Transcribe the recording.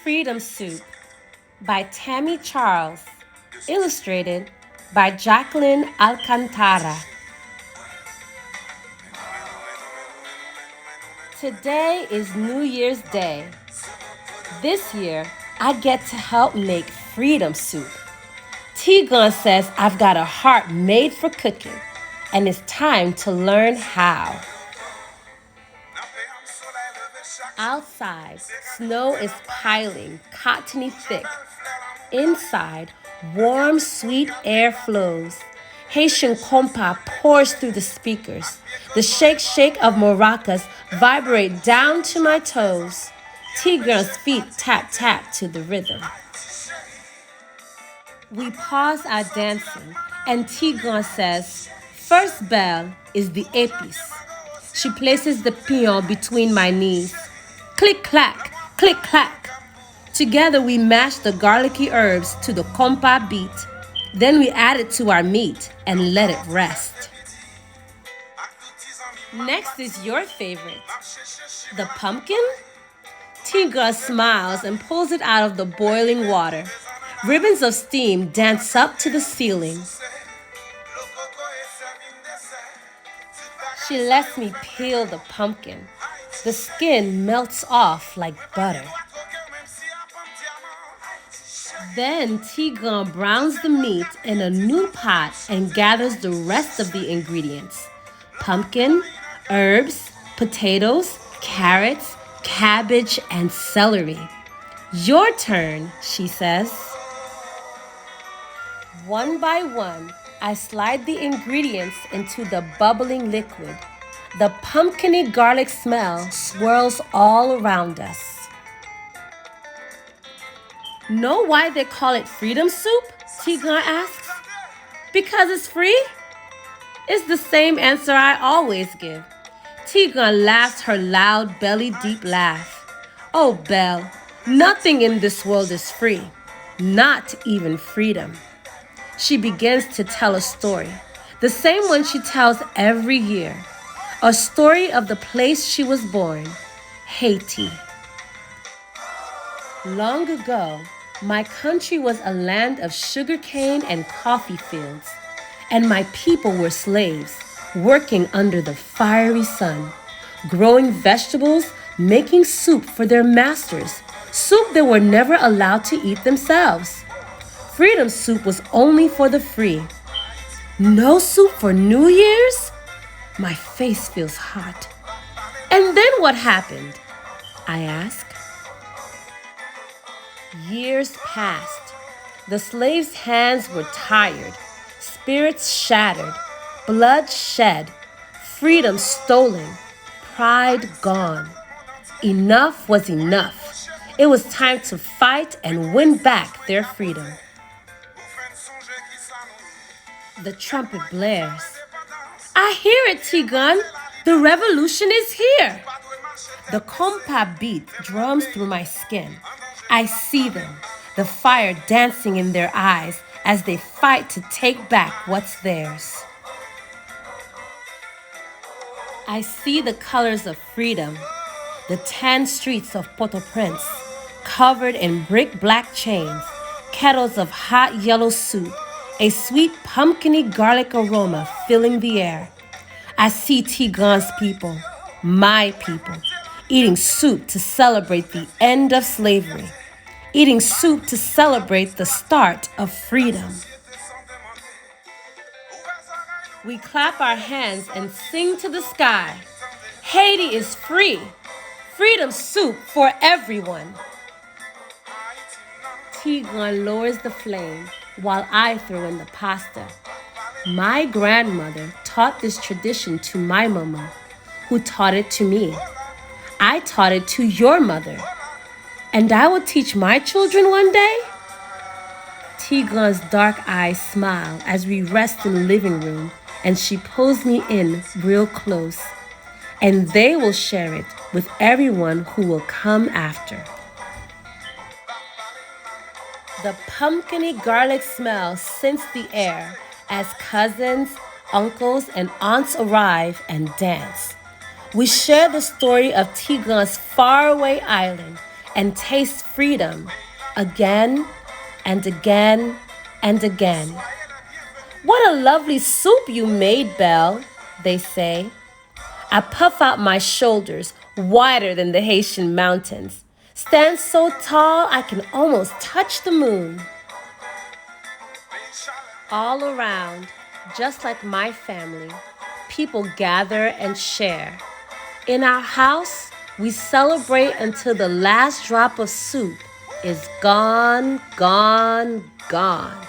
Freedom Soup by Tammy Charles, illustrated by Jacqueline Alcantara. Today is New Year's Day. This year, I get to help make freedom soup. Tigran says I've got a heart made for cooking, and it's time to learn how. Outside, snow is piling, cottony thick. Inside, warm, sweet air flows. Haitian compa pours through the speakers. The shake of maracas vibrate down to my toes. Tigran's feet tap to the rhythm. We pause our dancing, and Tigran says, first bell is the épice. She places the pion between my knees. Click, clack, click, clack. Together we mash the garlicky herbs to the compa beat. Then we add it to our meat and let it rest. Next is your favorite, the pumpkin? Tigran smiles and pulls it out of the boiling water. Ribbons of steam dance up to the ceiling. She lets me peel the pumpkin. The skin melts off like butter. Then Tigran browns the meat in a new pot and gathers the rest of the ingredients. Pumpkin, herbs, potatoes, carrots, cabbage, and celery. Your turn, she says. One by one, I slide the ingredients into the bubbling liquid. The pumpkin-y garlic smell swirls all around us. Know why they call it freedom soup? Tigran asks. Because it's free? It's the same answer I always give. Tigran laughs her loud, belly-deep laugh. Oh, Belle, nothing in this world is free, not even freedom. She begins to tell a story, the same one she tells every year. A story of the place she was born, Haiti. Long ago, my country was a land of sugarcane and coffee fields, and my people were slaves, working under the fiery sun, growing vegetables, making soup for their masters, soup they were never allowed to eat themselves. Freedom soup was only for the free. No soup for New Year's? My face feels hot. And then what happened? I ask. Years passed. The slaves' hands were tired, spirits shattered, blood shed, freedom stolen, pride gone. Enough was enough. It was time to fight and win back their freedom. The trumpet blares. I hear it, Tigran. The revolution is here. The compa beat drums through my skin. I see them, the fire dancing in their eyes as they fight to take back what's theirs. I see the colors of freedom, the tan streets of Port-au-Prince, covered in brick black chains, kettles of hot yellow soup, a sweet pumpkin-y garlic aroma filling the air. I see Tigran's people, my people, eating soup to celebrate the end of slavery, eating soup to celebrate the start of freedom. We clap our hands and sing to the sky. Haiti is free. Freedom soup for everyone. Tigran lowers the flame while I throw in the pasta. My grandmother taught this tradition to my mama, who taught it to me. I taught it to your mother. And I will teach my children one day? Tigran's dark eyes smile as we rest in the living room, and she pulls me in real close. And they will share it with everyone who will come after. The pumpkin-y garlic smell scents the air as cousins, uncles, and aunts arrive and dance. We share the story of Tigran's faraway island and taste freedom again and again and again. What a lovely soup you made, Belle, they say. I puff out my shoulders, wider than the Haitian mountains. Stand so tall I can almost touch the moon. All around, just like my family, people gather and share. In our house, we celebrate until the last drop of soup is gone, gone, gone.